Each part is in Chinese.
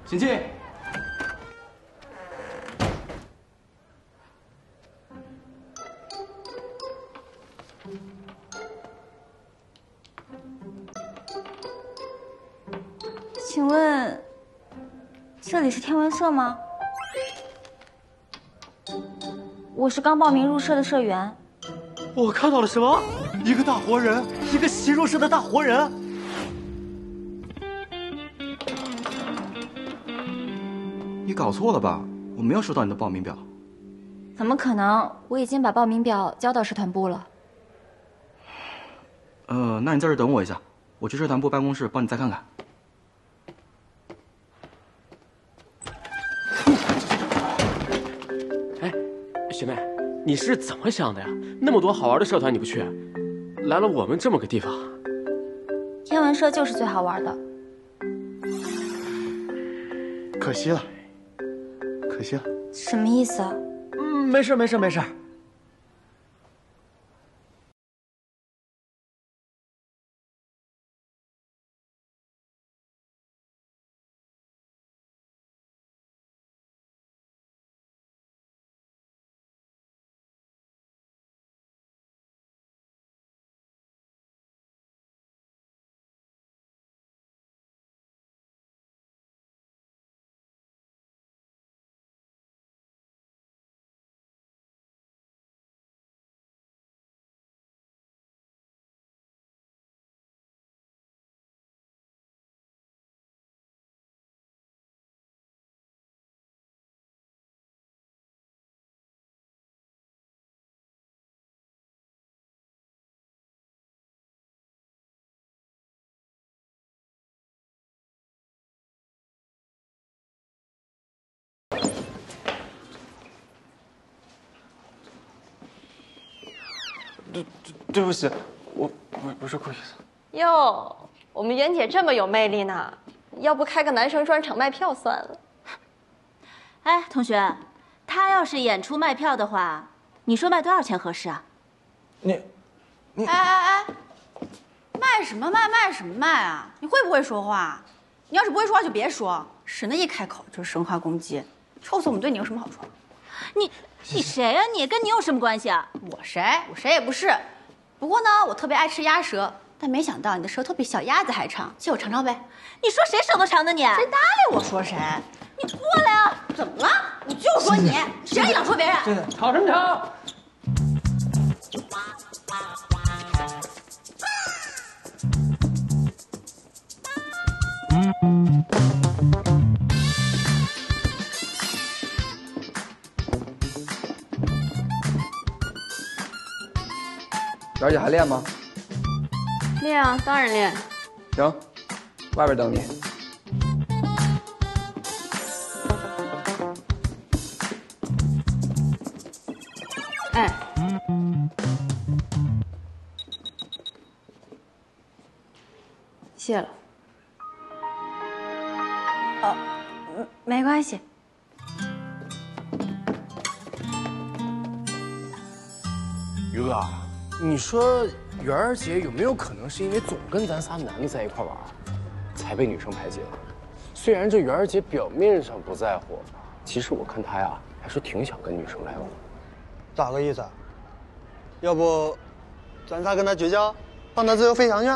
请进。请问，这里是天文社吗？我是刚报名入社的社员。我看到了什么？一个大活人，一个新入社的大活人。你搞错了吧？我没有收到你的报名表。怎么可能？我已经把报名表交到社团部了。那你在这等我一下，我去社团部办公室帮你再看看。哎，学妹，你是怎么想的呀？那么多好玩的社团你不去，来了我们这么个地方。天文社就是最好玩的。可惜了，可惜了。什么意思啊？没事没事没事。对不起，我不是故意的。哟，我们袁姐这么有魅力呢，要不开个男生专场卖票算了。哎，同学，他要是演出卖票的话，你说卖多少钱合适啊？你，哎，卖什么卖？卖什么卖啊？你会不会说话？你要是不会说话就别说，使那一开口就是生化攻击，臭死我们对你有什么好处？你谁呀？你跟你有什么关系啊？我谁？我谁也不是。不过呢，我特别爱吃鸭舌，但没想到你的舌头比小鸭子还长，借我尝尝呗。你说谁舌头长的你？谁搭理我说谁？你过来啊！怎么了？我就说你，谁让你老说别人？真的，吵什么吵？媛姐还练吗？练啊，当然练。行，外边等你。哎，谢了。没关系。于哥，你说媛儿姐有没有可能是因为总跟咱仨男的在一块玩，才被女生排挤了？虽然这媛儿姐表面上不在乎，其实我看她呀还是挺想跟女生来往的。咋个意思啊？要不，咱仨跟她绝交，放她自由飞翔去？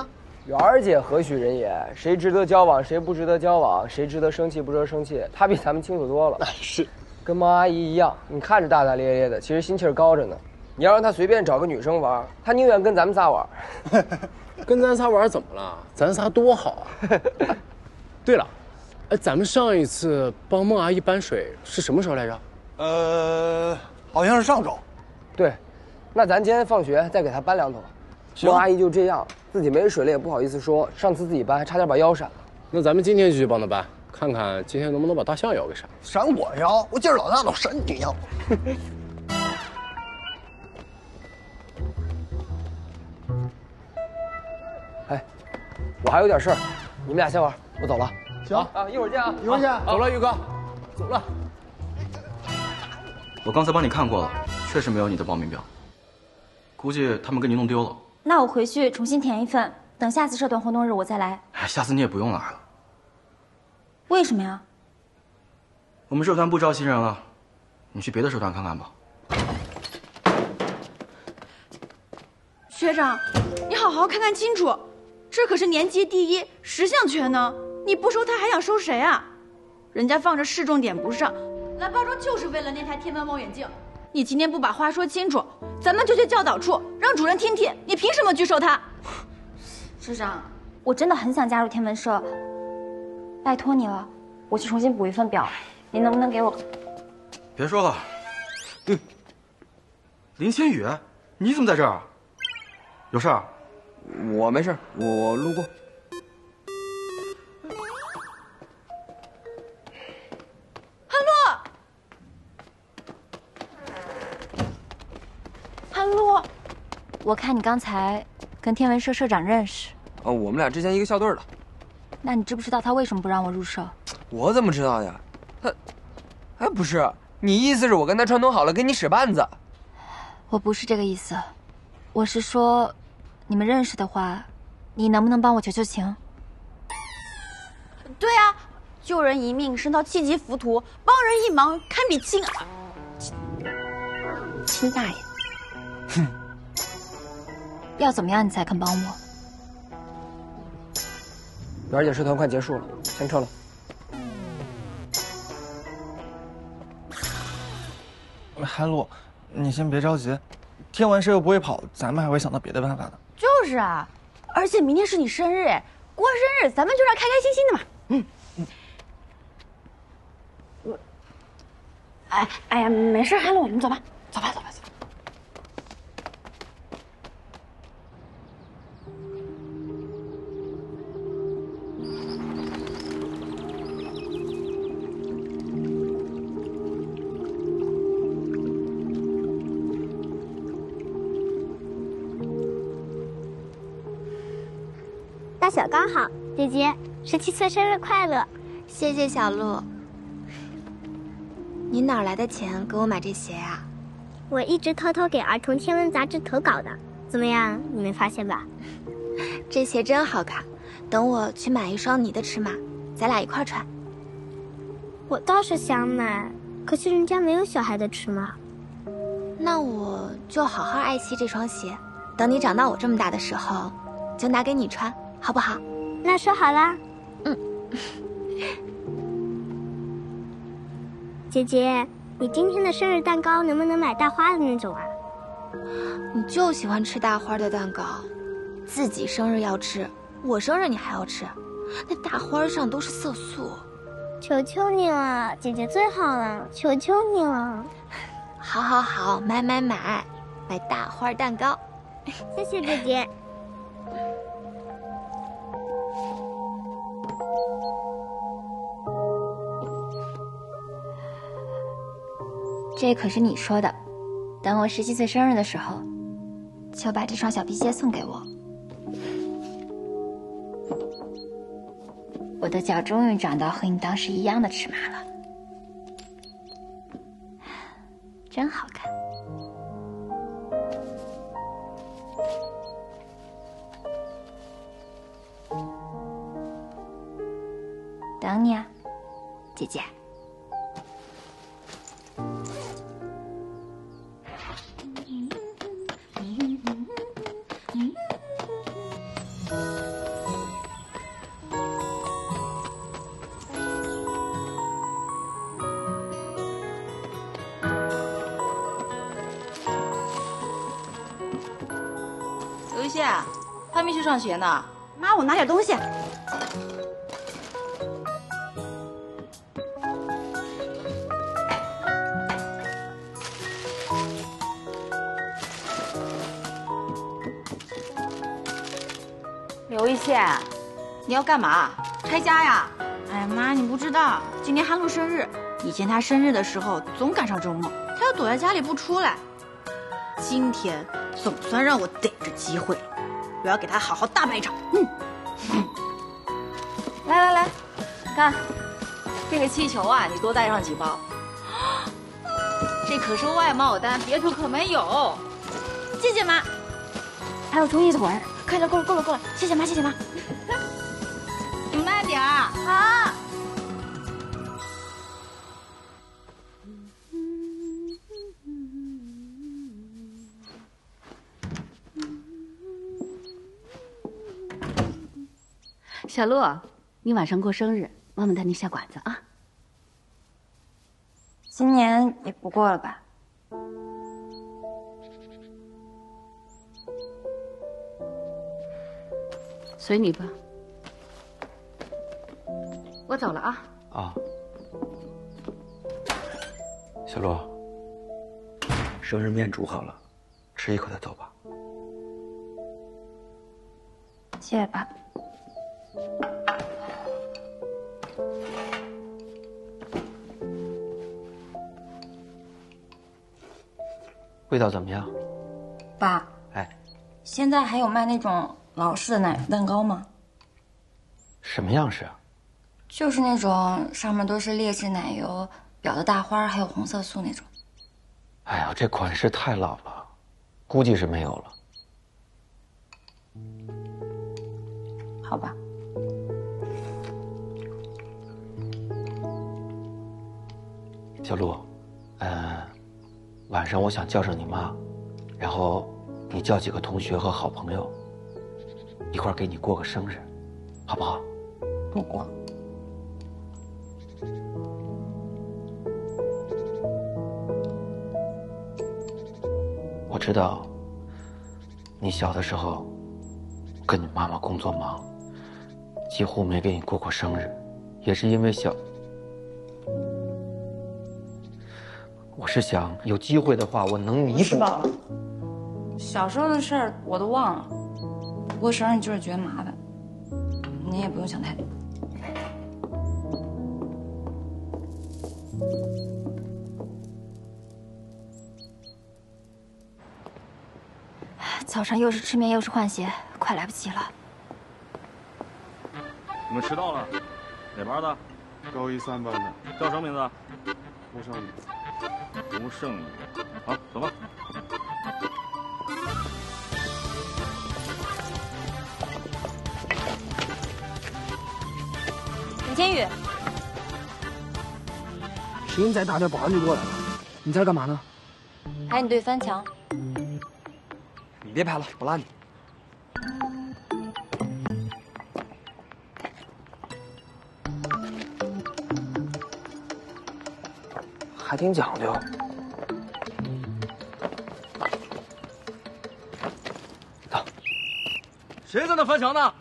媛儿姐何许人也？谁值得交往，谁不值得交往，谁值得生气，不值得生气，她比咱们清楚多了。是，跟毛阿姨一样，你看着大大咧咧的，其实心气儿高着呢。你要让她随便找个女生玩，她宁愿跟咱们仨玩。跟咱仨玩怎么了？咱仨多好啊！对了，咱们上一次帮孟阿姨搬水是什么时候来着？好像是上周。对，那咱今天放学再给她搬2桶。孟阿姨就这样，自己没水了也不好意思说，上次自己搬还差点把腰闪了。那咱们今天就去帮她搬，看看今天能不能把大象腰给闪。闪我腰？我劲儿老大，老闪你腰。哎，我还有点事儿，你们俩先玩，我走了。行啊，一会儿见啊！一会儿见。走了，宇哥，走了。我刚才帮你看过了，确实没有你的报名表，估计他们给你弄丢了。那我回去重新填一份，等下次社团活动日我再来。哎，下次你也不用来了。为什么呀？我们社团不招新人了，你去别的社团看看吧。学长，你好好看看清楚，这可是年级第1，10项全能，你不收他还想收谁啊？人家放着市重点不上，来报州就是为了那台天文望远镜。你今天不把话说清楚，咱们就去教导处让主任听听，你凭什么拒收他？社长，我真的很想加入天文社，拜托你了，我去重新补一份表，您能不能给我？别说了。林千羽，你怎么在这儿？有事儿？我没事，我路过。韩露，我看你刚才跟天文社社长认识。哦，我们俩之前一个校队的。那你知不知道他为什么不让我入社？我怎么知道呀？他，哎，不是，你意思是我跟他串通好了，给你使绊子？我不是这个意思，我是说，你们认识的话，你能不能帮我求求情？对啊，救人一命胜造7级浮屠，帮人一忙堪比亲。亲大爷！哼，要怎么样你才肯帮我？媛儿姐社团快结束了，先撤了。韩露，你先别着急，天文社又不会跑，咱们还会想到别的办法的。就是啊，而且明天是你生日，过生日咱们就让开开心心的嘛。哎呀，没事，韩露，你走吧，走吧。大小刚好，姐姐17岁生日快乐！谢谢小鹿。你哪来的钱给我买这鞋啊？我一直偷偷给儿童天文杂志投稿的，怎么样？你没发现吧？这鞋真好看，等我去买一双你的尺码，咱俩一块穿。我倒是想买，可是人家没有小孩的尺码。那我就好好爱惜这双鞋，等你长到我这么大的时候，就拿给你穿，好不好？那说好啦。姐姐，你今天的生日蛋糕能不能买大花的那种啊？你就喜欢吃大花的蛋糕，自己生日要吃，我生日你还要吃，那大花上都是色素。求求你了，姐姐最好了，求求你了。好，买大花蛋糕。谢谢姐姐。这可是你说的，等我17岁生日的时候，就把这双小皮鞋送给我。我的脚终于长到和你当时一样的尺码了，真好看。等你啊，姐姐。刘一谢，还没去上学呢。妈，我拿点东西。刘一谢，你要干嘛？拆家呀？哎妈，你不知道，今天韩露生日，以前她生日的时候总赶上周末，她要躲在家里不出来。今天总算让我逮着机会了，我要给她好好大摆一场。来，看，这个气球啊，你多带上几包。这可是外贸单，别处可没有。谢谢妈。还有钟意的果儿，快了，够了，谢谢妈。你慢点儿。好。小陆，你晚上过生日，妈妈带你下馆子啊。今年也不过了吧？随你吧。我走了啊。啊，小陆，生日面煮好了，吃一口再走吧。谢谢爸。味道怎么样？爸，哎，现在还有卖那种老式的奶油蛋糕吗？什么样式啊？就是那种上面都是劣质奶油，表的大花还有红色素那种。哎呀，这款式太老了，估计是没有了。好吧。小陆，晚上我想叫上你妈，然后你叫几个同学和好朋友，一块儿给你过个生日，好不好？不过。我知道，你小的时候跟你妈妈工作忙，几乎没给你过过生日，也是因为小。我是想有机会的话，我能弥补。吃饱了。小时候的事儿我都忘了，过生日就是觉得麻烦，你也不用想太多。早上又是吃面又是换鞋，快来不及了。你们迟到了，哪班的？高一3班的。叫什么名字？胡胜宇。胡胜宇。好，走吧。李天宇，石英仔打掉保安就过来了，你在这干嘛呢？排你队翻墙。你别拍了，不拉你。还挺讲究。走。谁在那翻墙呢？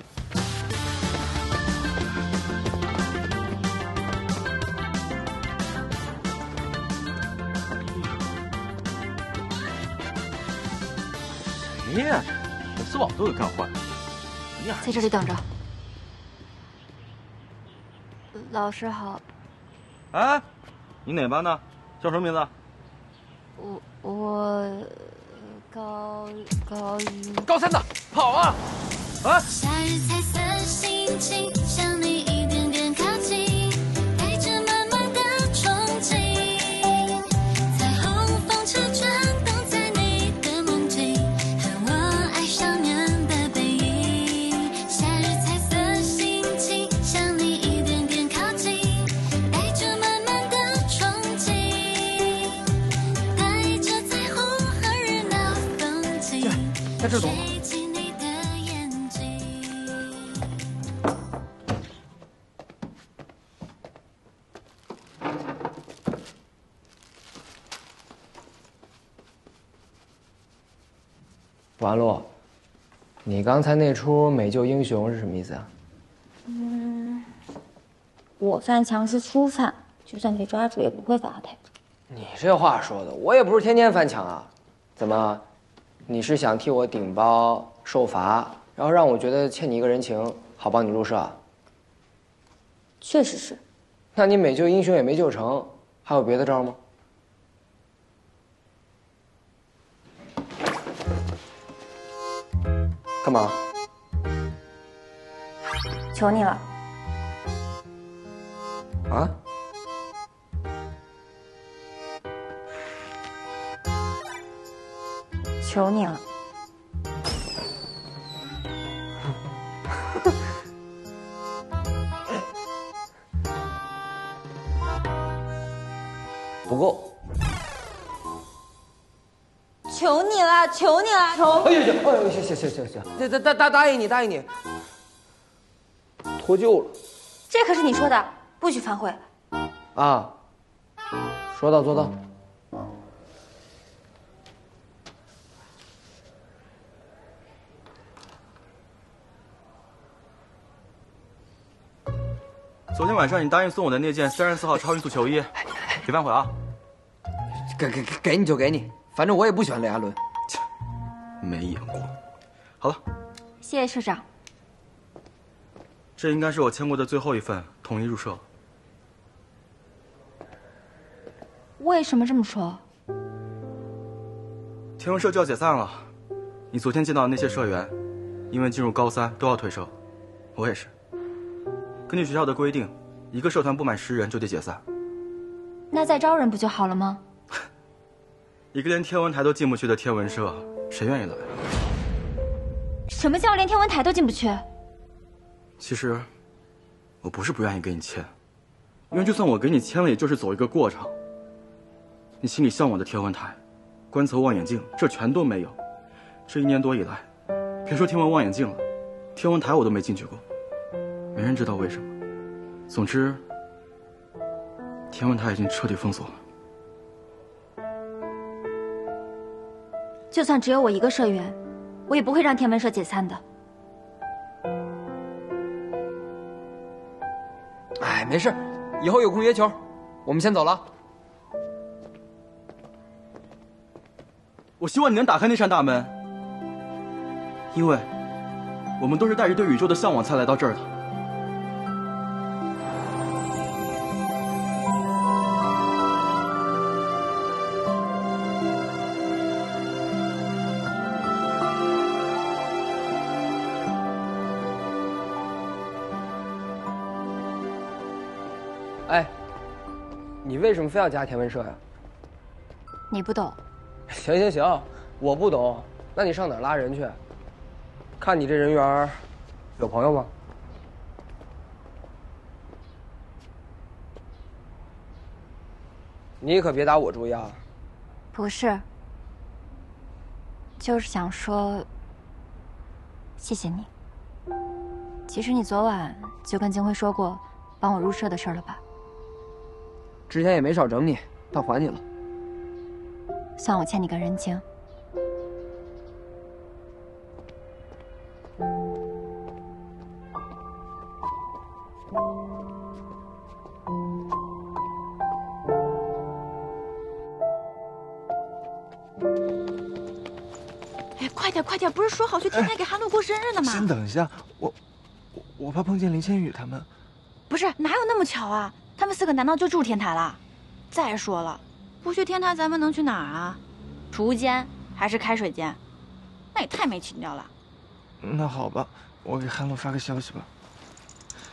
谁呀？铁丝网都给干坏了。在这里等着。老师好。哎，你哪班的？叫什么名字？我高一。高3的，跑啊！啊！夏日彩色心情，向你一点点靠近，带着满满的憧憬。彩虹风车转动在你的梦境，和我爱上年的背影。夏日彩色心情，向你一点点靠近，带着满满的憧憬，带着彩虹和热闹风景。在这躲。完了，你刚才那出美救英雄是什么意思啊？我翻墙是初犯，就算被抓住也不会罚太多。你这话说的，我也不是天天翻墙啊。怎么，你是想替我顶包受罚，然后让我觉得欠你一个人情，好帮你入社？确实是。那你美救英雄也没救成，还有别的招吗？干嘛？求你了。啊？求你了。不够。求你了，求你了，求！哎呦，行，这答应你，脱臼了。这可是你说的，不许反悔。啊，说到做到。昨天晚上你答应送我的那件34号超音速球衣，别反悔啊！给你就给你，反正我也不喜欢雷阿伦。没眼光。好了，谢谢社长。这应该是我签过的最后一份同意入社。为什么这么说？天文社就要解散了，你昨天见到的那些社员，因为进入高3都要退社，我也是。根据学校的规定，一个社团不满10人就得解散。那再招人不就好了吗？一个连天文台都进不去的天文社，谁愿意来？什么叫连天文台都进不去？其实，我不是不愿意给你签，因为就算我给你签了，也就是走一个过程。你心里向往的天文台、观测望远镜，这全都没有。这1年多以来，别说天文望远镜了，天文台我都没进去过。没人知道为什么。总之，天文台已经彻底封锁了。就算只有我一个社员，我也不会让天文社解散的。哎，没事，以后有空约球。我们先走了。我希望你能打开那扇大门，因为我们都是带着对宇宙的向往才来到这儿的。哎，你为什么非要加天文社呀？你不懂。行行行，我不懂，那你上哪儿拉人去？看你这人缘，有朋友吗？你可别打我主意啊！不是，就是想说，谢谢你。其实你昨晚就跟金辉说过帮我入社的事了吧？之前也没少整你，倒还你了。算我欠你个人情。哎，快点快点！不是说好去天台给韩露过生日的吗？先等一下，我怕碰见林千羽他们。不是，哪有那么巧啊？他们4个难道就住天台了？再说了，不去天台，咱们能去哪儿啊？储物间还是开水间？那也太没情调了。那好吧，我给韩露发个消息吧。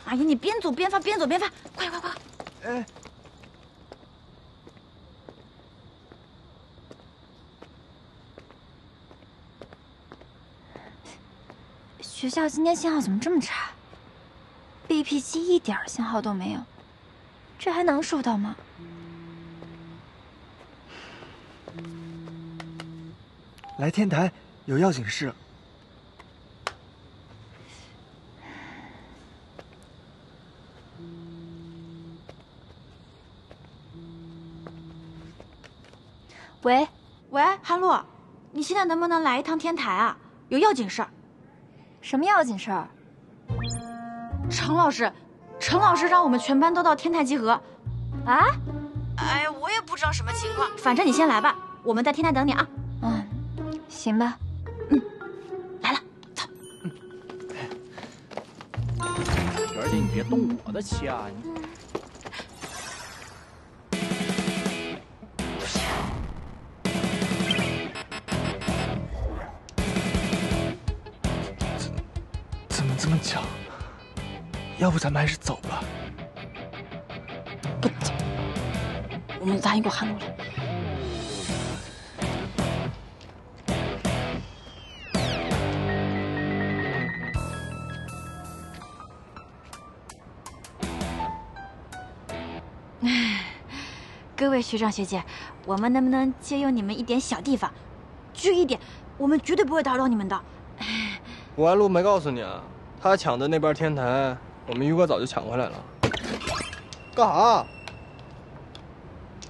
哎呀，你边走边发，边走边发，快快快！哎。学校今天信号怎么这么差 ？BP 机一点信号都没有，这还能收到吗？来天台有要紧事。喂，韩露，你现在能不能来一趟天台啊？有要紧事儿。什么要紧事儿？陈老师让我们全班都到天台集合。啊？哎呀，我也不知道什么情况，反正你先来吧，我们在天台等你啊。嗯，行吧。来了，走。媛儿姐，你别动我的枪，怎么这么巧？要不咱们还是走吧。不走，我们答应过韩露了。各位学长学姐，我们能不能借用你们一点小地方？注意一点，我们绝对不会打扰你们的。吴安路没告诉你啊，他抢的那边天台我们于哥早就抢回来了。干啥？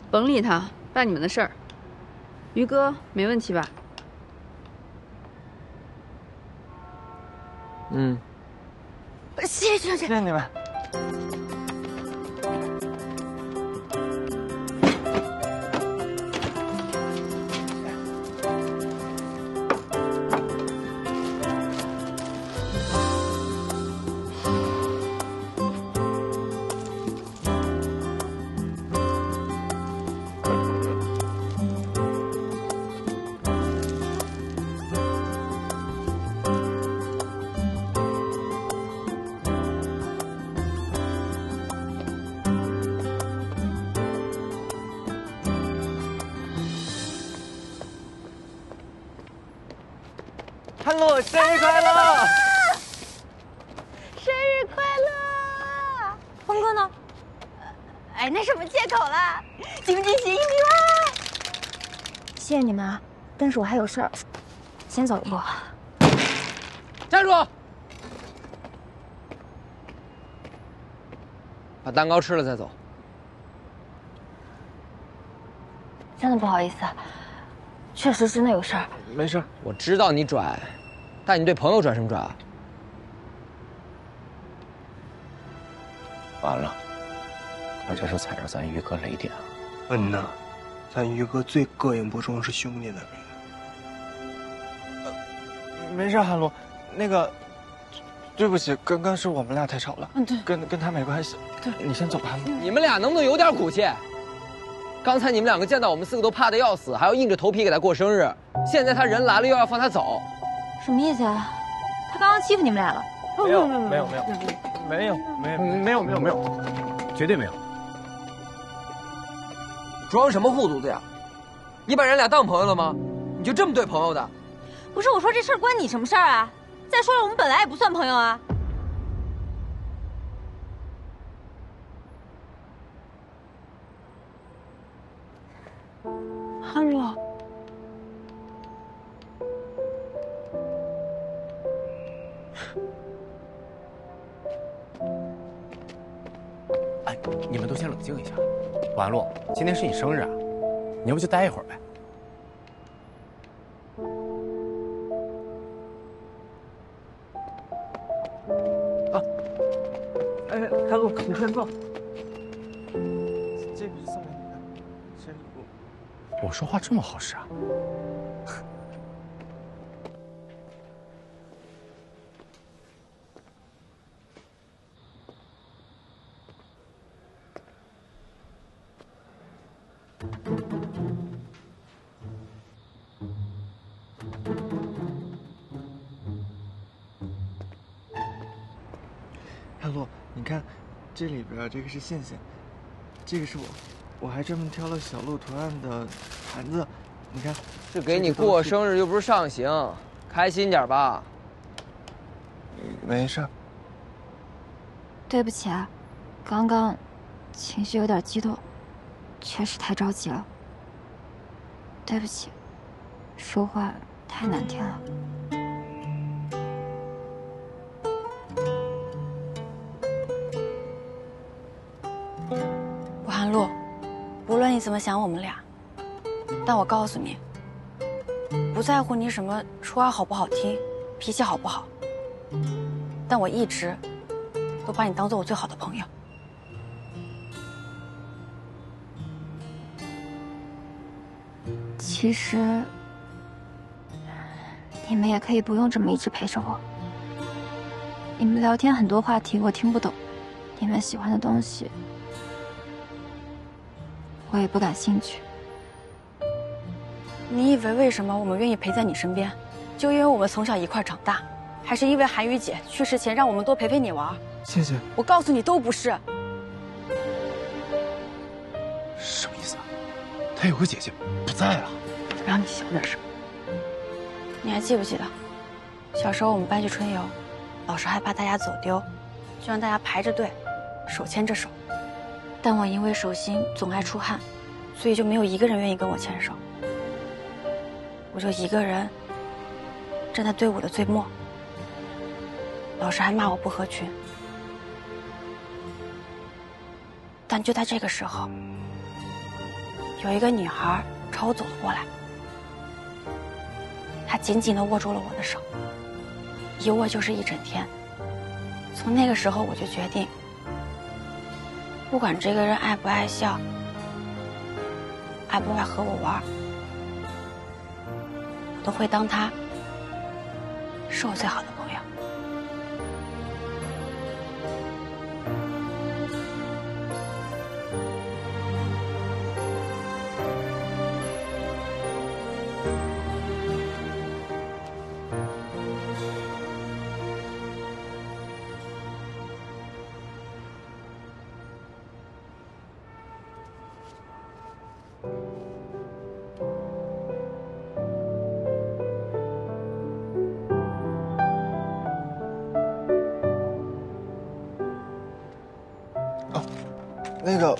甭理他，办你们的事儿。于哥没问题吧？嗯。谢谢谢谢你们。汉洛，生日快乐！生日快乐！峰哥呢？哎，那什么借口了？惊不惊喜？意外！谢谢你们啊，但是我还有事儿，先走一步。站住！把蛋糕吃了再走。真的不好意思，确实真的有事儿。没事，我知道你拽，但你对朋友拽什么拽啊？完了，可这是踩着咱于哥雷点了。嗯呐，咱于哥最膈应不重视兄弟的人。没事，韩露，那个，对不起，刚刚是我们俩太吵了。对，跟他没关系。对，你先走吧，韩露。你们俩能不能有点骨气？刚才你们两个见到我们4个都怕得要死，还要硬着头皮给他过生日。现在他人来了又要放他走，什么意思啊？他刚刚欺负你们俩了？没有，绝对没有。装什么糊涂的呀？你把人俩当朋友了吗？你就这么对朋友的？不是，我说这事儿关你什么事儿啊？再说了，我们本来也不算朋友啊。汉洛，哎，你们都先冷静一下。王洛，今天是你生日啊，你要不就待一会儿呗？啊，哎，韩露，你先坐。这个是送给你的生日礼物。我说话这么好使啊？韩露，你看，这里边这个是线线，这个是我还专门挑了小鹿图案的盘子，你看。这给你过生日又不是上刑，开心点吧。没事。对不起啊，刚刚情绪有点激动，确实太着急了。对不起，说话太难听了。吴涵露，无论你怎么想我们俩，但我告诉你，不在乎你什么说话好不好听，脾气好不好，但我一直都把你当做我最好的朋友。其实，你们也可以不用这么一直陪着我。你们聊天很多话题我听不懂，你们喜欢的东西我也不感兴趣。你以为为什么我们愿意陪在你身边，就因为我们从小一块长大，还是因为韩雨姐去世前让我们多陪陪你玩？谢谢。我告诉你，都不是。什么意思啊？他有个姐姐不在了。让你小点声。你还记不记得，小时候我们班去春游，老师害怕大家走丢，就让大家排着队，手牵着手。但我因为手心总爱出汗，所以就没有一个人愿意跟我牵手。我就一个人站在队伍的最末。老师还骂我不合群，但就在这个时候，有一个女孩朝我走了过来，她紧紧地握住了我的手，一握就是一整天。从那个时候我就决定，不管这个人爱不爱笑，爱不爱和我玩，我都会当他是我最好的朋友。那个，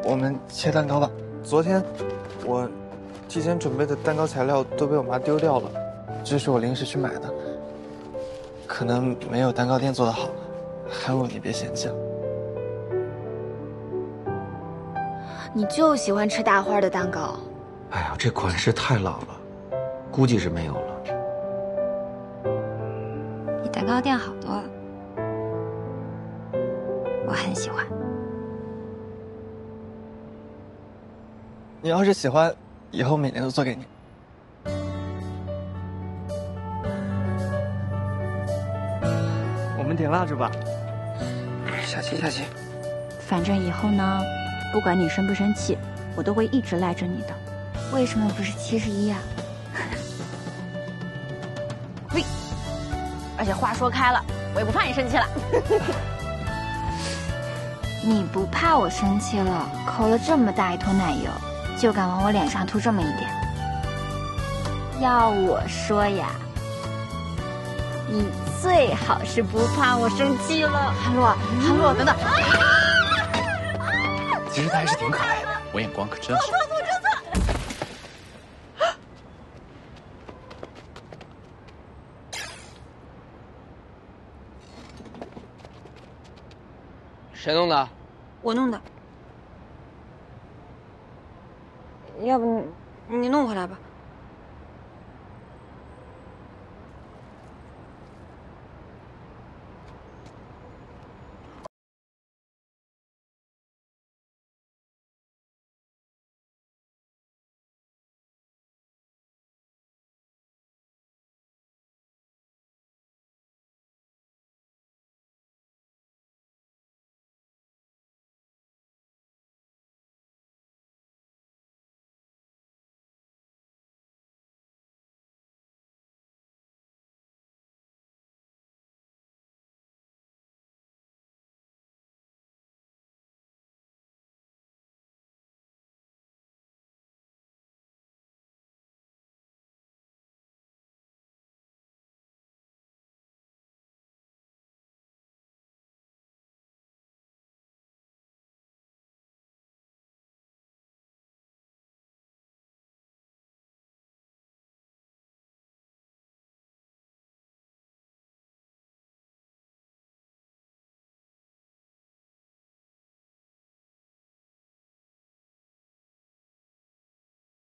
我们切蛋糕吧。昨天我提前准备的蛋糕材料都被我妈丢掉了，这是我临时去买的，可能没有蛋糕店做的好，韩露你别嫌弃了。你就喜欢吃大花的蛋糕。哎呀，这款式太老了，估计是没有了。比蛋糕店好多了，我很喜欢。你要是喜欢，以后每年都做给你。我们点蜡烛吧。下期。反正以后呢，不管你生不生气，我都会一直赖着你的。为什么不是71呀？喂，而且话说开了，我也不怕你生气了。你不怕我生气了？抠了这么大一坨奶油，就敢往我脸上涂这么一点？要我说呀，你最好是不怕我生气了。韩露，等等。其实他还是挺可爱的，我眼光可真好。谁弄的？我弄的。要不你弄回来吧。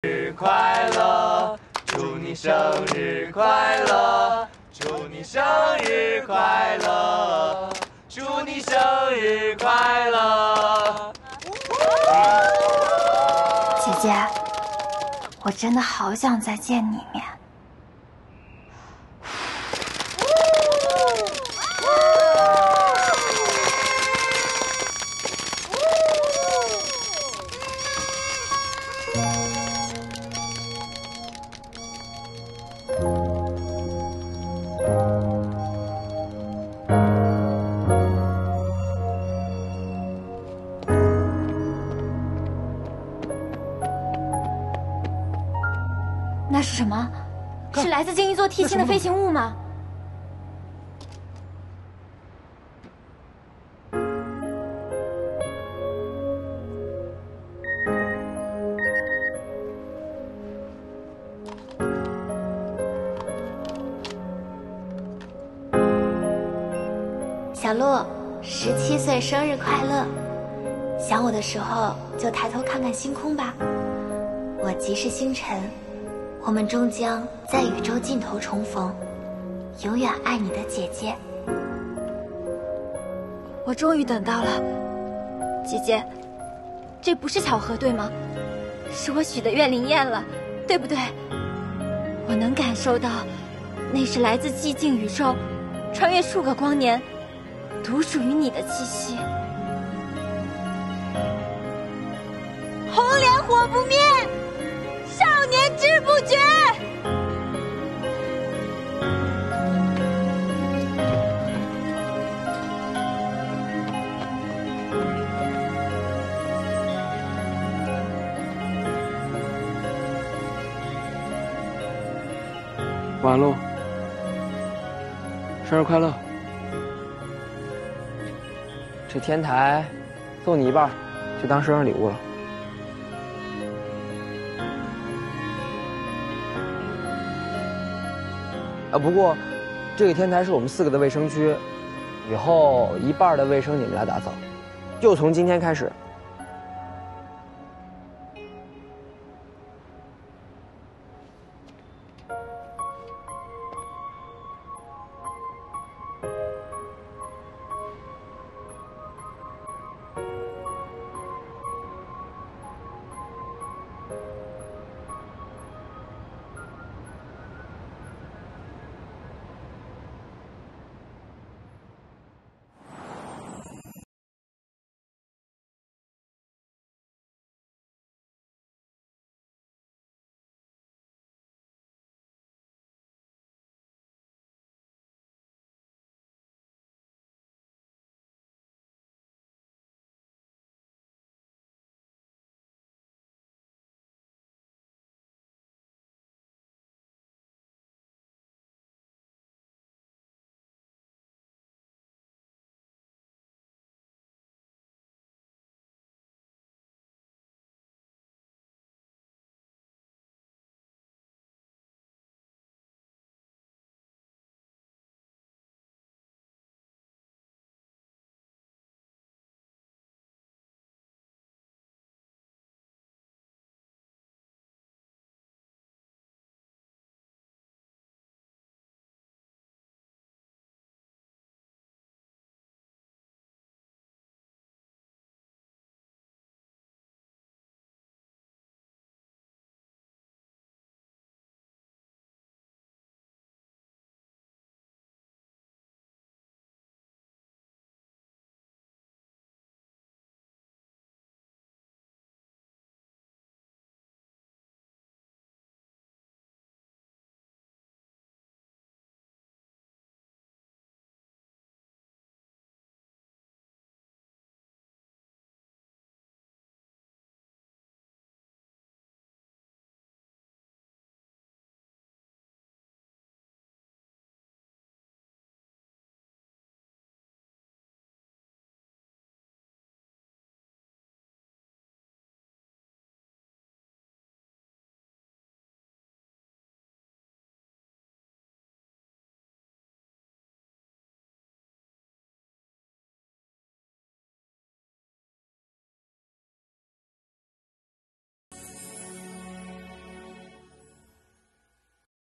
日快乐，祝你生日快乐，祝你生日快乐，祝你生日快乐。姐姐，我真的好想再见你一面。那是什么？是来自另一座梯星的飞行物吗？小鹿，17岁生日快乐！想我的时候就抬头看看星空吧。我即是星辰，我们终将在宇宙尽头重逢。永远爱你的姐姐。我终于等到了，姐姐，这不是巧合对吗？是我许的愿灵验了，对不对？我能感受到，那是来自寂静宇宙，穿越数个光年，独属于你的气息。红莲火不灭，少年志不绝。晚喽，生日快乐！这天台送你一半，就当生日礼物了。不过这个天台是我们4个的卫生区，以后一半的卫生你们来打扫，就从今天开始，